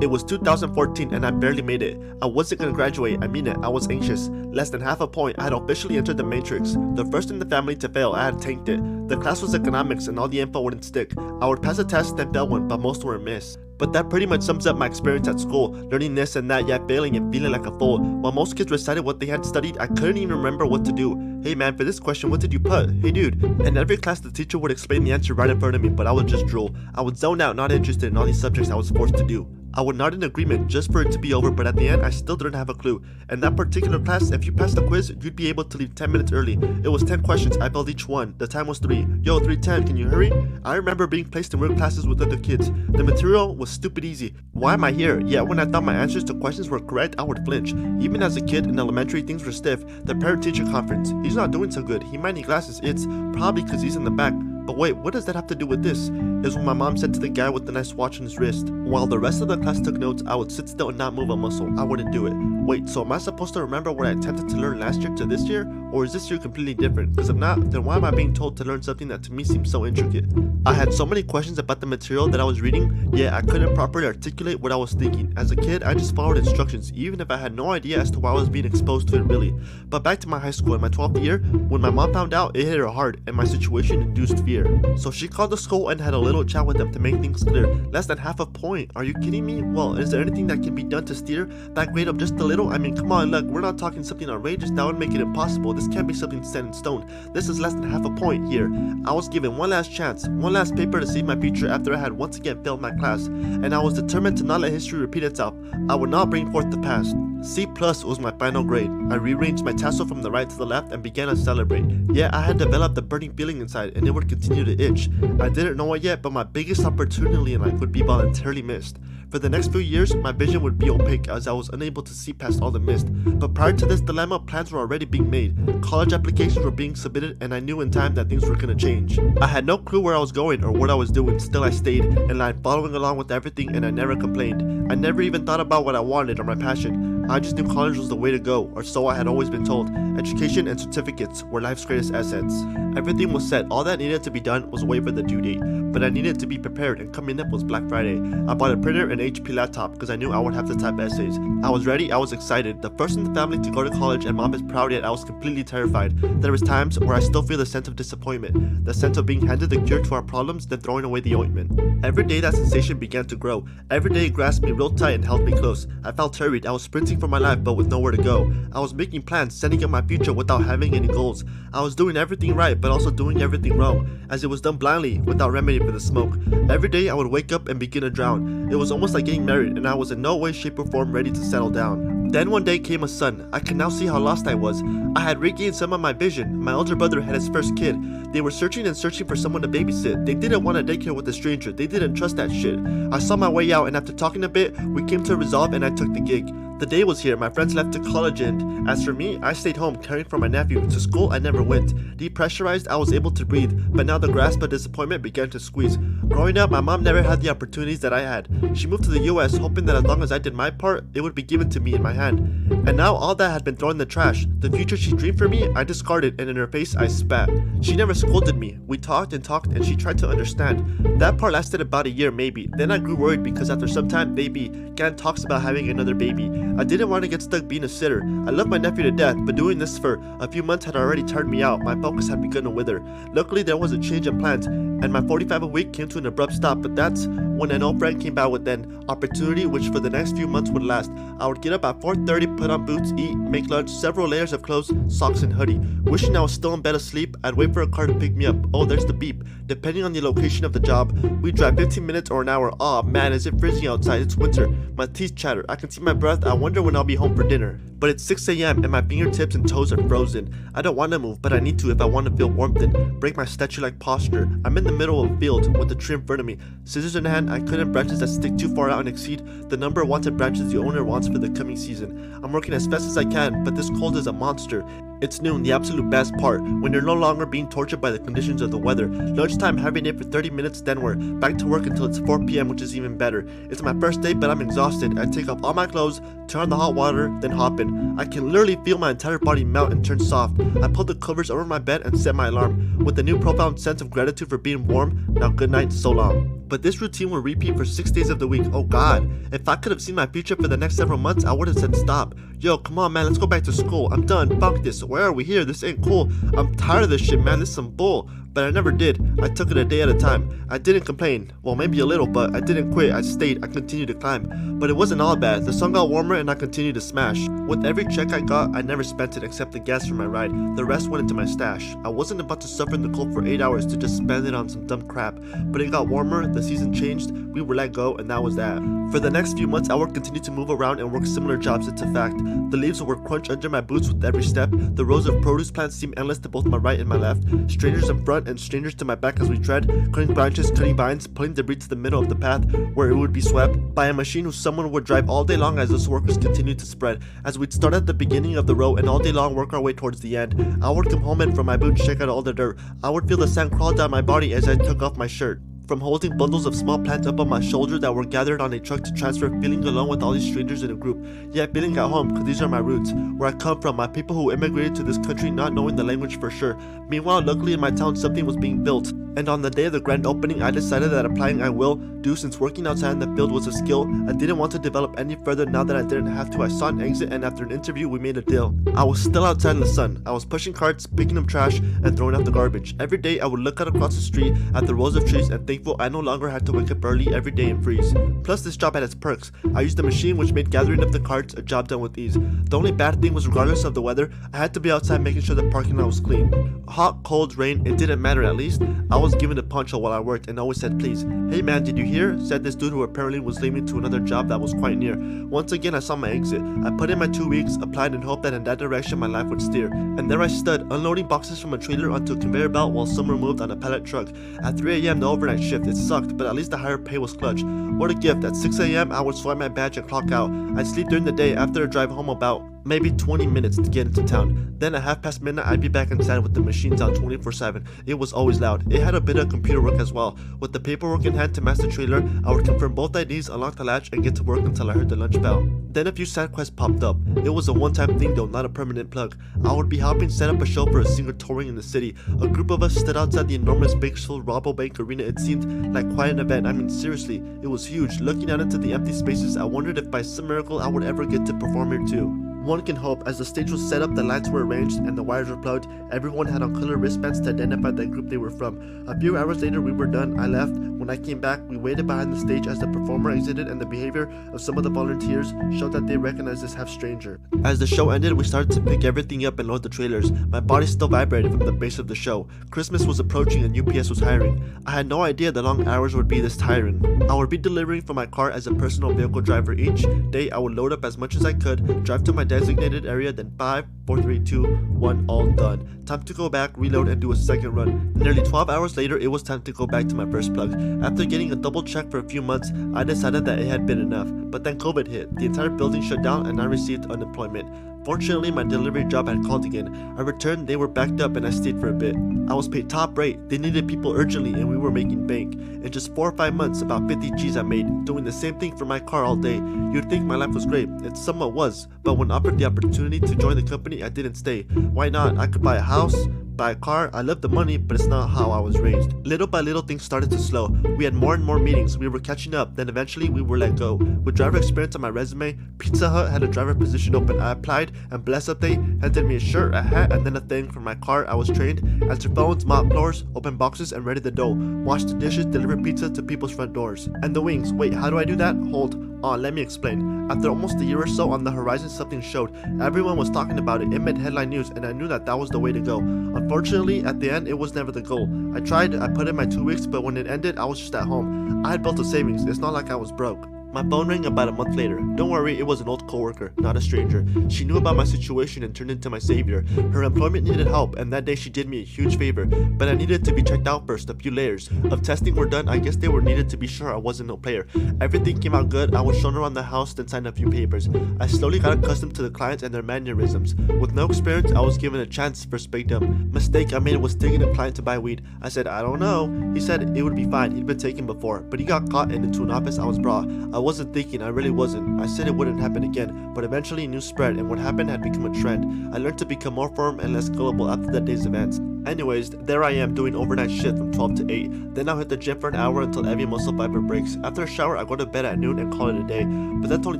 It was 2014 and I barely made it. I wasn't gonna graduate, I mean it, I was anxious. Less than half a point, I had officially entered the matrix. The first in the family to fail, I had tanked it. The class was economics and all the info wouldn't stick. I would pass a test then fail one, but most were a miss. But that pretty much sums up my experience at school, learning this and that, yet failing and feeling like a fool. While most kids recited what they had studied, I couldn't even remember what to do. Hey man, for this question, what did you put? Hey dude. In every class, the teacher would explain the answer right in front of me, but I would just drool. I would zone out, not interested in all these subjects I was forced to do. I would nod in agreement just for it to be over, but at the end, I still didn't have a clue. In that particular class, if you passed the quiz, you'd be able to leave 10 minutes early. It was 10 questions, I failed each one. The time was 3. Yo, 3:10, can you hurry? I remember being placed in weird classes with other kids. The material was stupid easy. Why am I here? Yet when I thought my answers to questions were correct, I would flinch. Even as a kid in elementary, things were stiff. The parent-teacher conference. He's not doing so good. He might need glasses. It's probably because he's in the back. But wait, what does that have to do with this? Is what my mom said to the guy with the nice watch on his wrist. While the rest of the class took notes, I would sit still and not move a muscle. I wouldn't do it. Wait, so am I supposed to remember what I attempted to learn last year to this year? Or is this year completely different? Because if not, then why am I being told to learn something that to me seems so intricate? I had so many questions about the material that I was reading, yet I couldn't properly articulate what I was thinking. As a kid, I just followed instructions, even if I had no idea as to why I was being exposed to it really. But back to my high school in my 12th year, when my mom found out, it hit her hard, and my situation induced fear. So she called the school and had a little chat with them to make things clear. Less than half a point. Are you kidding me? Well, is there anything that can be done to steer that grade up just a little? I mean, come on, look, we're not talking something outrageous that would make it impossible. This can't be something set in stone. This is less than half a point here. I was given one last chance, one last paper to save my future after I had once again failed my class, and I was determined to not let history repeat itself. I would not bring forth the past. C+ was my final grade. I rearranged my tassel from the right to the left and began to celebrate. Yeah, I had developed a burning feeling inside and it would continue to itch. I didn't know it yet, but my biggest opportunity in life would be voluntarily missed. For the next few years, my vision would be opaque as I was unable to see past all the mist. But prior to this dilemma, plans were already being made. College applications were being submitted and I knew in time that things were gonna change. I had no clue where I was going or what I was doing, still I stayed in line following along with everything and I never complained. I never even thought about what I wanted or my passion. I just knew college was the way to go, or so I had always been told. Education and certificates were life's greatest assets. Everything was set, all that needed to be done was wait for the due date. But I needed to be prepared and coming up was Black Friday. I bought a printer and HP laptop because I knew I would have to type essays. I was ready, I was excited. The first in the family to go to college and mom is proud yet I was completely terrified. There was times where I still feel the sense of disappointment. The sense of being handed the cure to our problems then throwing away the ointment. Every day that sensation began to grow. Every day it grasped me real tight and held me close. I felt hurried, I was sprinting for my life but with nowhere to go. I was making plans, setting up my future without having any goals. I was doing everything right but also doing everything wrong, as it was done blindly without remedy for the smoke. Every day I would wake up and begin to drown. It was almost like getting married and I was in no way, shape or form ready to settle down. Then one day came a son. I could now see how lost I was. I had regained some of my vision. My older brother had his first kid. They were searching and searching for someone to babysit. They didn't want a daycare with a stranger. They didn't trust that shit. I saw my way out and after talking a bit, we came to a resolve and I took the gig. The day was here, my friends left to college and as for me, I stayed home caring for my nephew. To school I never went. Depressurized, I was able to breathe, but now the grasp of disappointment began to squeeze. Growing up, my mom never had the opportunities that I had. She moved to the US hoping that as long as I did my part, it would be given to me in my hand. And now all that had been thrown in the trash. The future she dreamed for me, I discarded and in her face I spat. She never scolded me. We talked and she tried to understand. That part lasted about a year maybe. Then I grew worried because after some time they began talks about having another baby. I didn't want to get stuck being a sitter. I love my nephew to death, but doing this for a few months had already turned me out. My focus had begun to wither. Luckily there was a change in plans and my 45 a week came to an abrupt stop, but that's when an old friend came by with an opportunity which for the next few months would last. I would get up at 4:30, put on boots, eat, make lunch, several layers of clothes, socks and hoodie. Wishing I was still in bed asleep, I'd wait for a car to pick me up. Oh, there's the beep. Depending on the location of the job, we'd drive 15 minutes or an hour. Aw man, is it freezing outside? It's winter. My teeth chatter. I can see my breath. I wonder when I'll be home for dinner. But it's 6 a.m. and my fingertips and toes are frozen. I don't want to move, but I need to if I want to feel warmth and break my statue-like posture. I'm in the middle of a field with a tree in front of me. Scissors in hand, I cut in branches that stick too far out and exceed the number of wanted branches the owner wants for the coming season. I'm working as fast as I can, but this cold is a monster. It's noon, the absolute best part, when you're no longer being tortured by the conditions of the weather. Lunchtime, hibernate for 30 minutes, then we're back to work until it's 4 p.m, which is even better. It's my first day, but I'm exhausted. I take off all my clothes, turn on the hot water, then hop in. I can literally feel my entire body melt and turn soft. I pulled the covers over my bed and set my alarm, with a new profound sense of gratitude for being warm. Now good night, so long. But this routine will repeat for 6 days of the week. Oh god, if I could have seen my future for the next several months, I would have said stop. Yo, come on man, let's go back to school. I'm done, fuck this, where are we here? This ain't cool. I'm tired of this shit man, this is some bull. But I never did. I took it a day at a time. I didn't complain. Well, maybe a little, but I didn't quit. I stayed. I continued to climb. But it wasn't all bad. The sun got warmer and I continued to smash. With every check I got, I never spent it except the gas for my ride. The rest went into my stash. I wasn't about to suffer in the cold for 8 hours to just spend it on some dumb crap. But it got warmer, the season changed, we were let go, and that was that. For the next few months, I would continue to move around and work similar jobs. It's a fact. The leaves would crunch under my boots with every step. The rows of produce plants seemed endless to both my right and my left. Strangers in front and strangers to my back as we tread, cutting branches, cutting vines, putting debris to the middle of the path where it would be swept by a machine who someone would drive all day long as those workers continued to spread. As we'd start at the beginning of the row and all day long work our way towards the end, I would come home and from my boots check out all the dirt. I would feel the sand crawl down my body as I took off my shirt. From holding bundles of small plants up on my shoulder that were gathered on a truck to transfer, feeling alone with all these strangers in a group, yet feeling at home because these are my roots, where I come from, my people who immigrated to this country not knowing the language for sure. Meanwhile, luckily in my town something was being built, and on the day of the grand opening I decided that applying I will do, since working outside in the field was a skill I didn't want to develop any further. Now that I didn't have to, I saw an exit, and after an interview we made a deal. I was still outside in the sun. I was pushing carts, picking up trash, and throwing out the garbage. Every day I would look out across the street at the rows of trees and thankful I no longer had to wake up early every day and freeze. Plus this job had its perks. I used a machine which made gathering up the carts a job done with ease. The only bad thing was regardless of the weather, I had to be outside making sure the parking lot was clean. Hot, cold, rain, it didn't matter. At least I was given a poncho while I worked and always said please. Hey man, did you hear? Said this dude who apparently was leaving to another job that was quite near. Once again I saw my exit. I put in my 2 weeks, applied and hoped that in that direction my life would steer. And there I stood, unloading boxes from a trailer onto a conveyor belt while some were moved on a pallet truck. At 3 a.m. the overnight shift, it sucked, but at least the higher pay was clutch. What a gift. At 6 a.m. I would swipe my badge and clock out. I'd sleep during the day after a drive home about maybe 20 minutes to get into town. Then at half past midnight I'd be back inside with the machines on 24/7. It was always loud. It had a bit of computer work as well. With the paperwork in hand to match the trailer, I would confirm both IDs, unlock the latch, and get to work until I heard the lunch bell. Then a few side quests popped up. It was a one-time thing though, not a permanent plug. I would be helping set up a show for a singer touring in the city. A group of us stood outside the enormous Bakersfield Rabobank Arena. It seemed like quite an event. I mean seriously, it was huge. Looking out into the empty spaces, I wondered if by some miracle I would ever get to perform here too. One can hope. As the stage was set up, the lights were arranged and the wires were plugged. Everyone had on colored wristbands to identify the group they were from. A few hours later we were done. I left. When I came back, we waited behind the stage as the performer exited, and the behavior of some of the volunteers showed that they recognized this half stranger. As the show ended, we started to pick everything up and load the trailers. My body still vibrated from the base of the show. Christmas was approaching and UPS was hiring. I had no idea the long hours would be this tiring. I would be delivering from my car as a personal vehicle driver. Each day I would load up as much as I could, drive to my designated area, then 5, 4, 3, 2, 1, all done. Time to go back, reload, and do a second run. Nearly 12 hours later, it was time to go back to my first plug. After getting a double check for a few months, I decided that it had been enough. But then COVID hit. The entire building shut down and I received unemployment. Fortunately, my delivery job had called again. I returned, they were backed up, and I stayed for a bit. I was paid top rate. They needed people urgently and we were making bank. In just 4 or 5 months, about 50 G's I made, doing the same thing for my car all day. You'd think my life was great. It somewhat was, but when offered the opportunity to join the company, I didn't stay. Why not? I could buy a house, buy a car. I love the money, but it's not how I was raised. Little by little, things started to slow. We had more and more meetings. We were catching up. Then eventually, we were let go. With driver experience on my resume, Pizza Hut had a driver position open. I applied, and bless up they handed me a shirt, a hat, and then a thing for my car. I was trained. Answer phones, mop floors, open boxes, and ready the dough. Wash the dishes, deliver pizza to people's front doors. And the wings. Wait, how do I do that? Hold on, let me explain. After almost a year or so, on the horizon something showed. Everyone was talking about it. It made headline news, and I knew that that was the way to go. Unfortunately, at the end, it was never the goal. I tried, I put in my 2 weeks, but when it ended, I was just at home. I had built a savings. It's not like I was broke. My phone rang about a month later. Don't worry, it was an old coworker, not a stranger. She knew about my situation and turned into my savior. Her employment needed help, and that day she did me a huge favor. But I needed to be checked out first. A few layers of testing were done. I guess they were needed to be sure I wasn't no player. Everything came out good. I was shown around the house, then signed a few papers. I slowly got accustomed to the clients and their mannerisms. With no experience, I was given a chance. First big dumb mistake I made was taking a client to buy weed. I said, I don't know. He said it would be fine. He'd been taken before, but he got caught and into an office I was brought. I wasn't thinking, I really wasn't. I said it wouldn't happen again, but eventually news spread and what happened had become a trend. I learned to become more firm and less gullible after that day's events. Anyways, there I am doing overnight shift from 12 to 8. Then I'll hit the gym for an hour until every muscle fiber breaks. After a shower, I go to bed at noon and call it a day. But that's only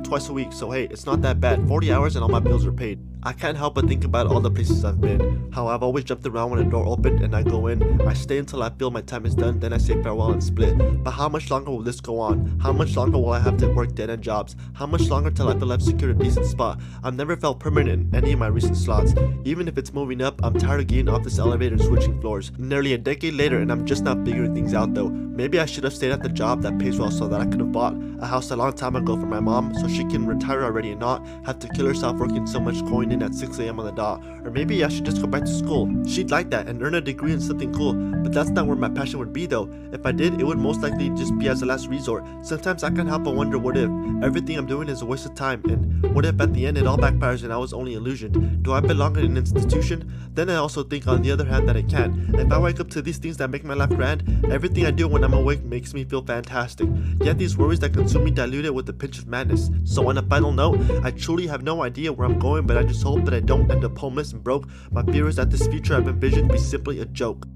twice a week, so hey, it's not that bad. 40 hours and all my bills are paid. I can't help but think about all the places I've been. How I've always jumped around when a door opened and I go in. I stay until I feel my time is done, then I say farewell and split. But how much longer will this go on? How much longer will I have to work dead-end jobs? How much longer till I feel I've secured a decent spot? I've never felt permanent in any of my recent slots. Even if it's moving up, I'm tired of getting off this elevator and switching floors. Nearly a decade later and I'm just not figuring things out though. Maybe I should have stayed at the job that pays well so that I could have bought a house a long time ago for my mom so she can retire already and not have to kill herself working so much going in at 6 a.m. on the dot. Or maybe I should just go back to school. She'd like that and earn a degree in something cool, but that's not where my passion would be though. If I did, it would most likely just be as a last resort. Sometimes I can't help but wonder what if everything I'm doing is a waste of time, and what if at the end it all backfires and I was only illusioned? Do I belong in an institution? Then I also think on the other hand that I can. If I wake up to these things that make my life grand, everything I do when I'm awake makes me feel fantastic. Yet these worries that consume me dilute it with a pinch of madness. So on a final note, I truly have no idea where I'm going, but I just hope that I don't end up homeless and broke. My fear is that this future I've envisioned be simply a joke.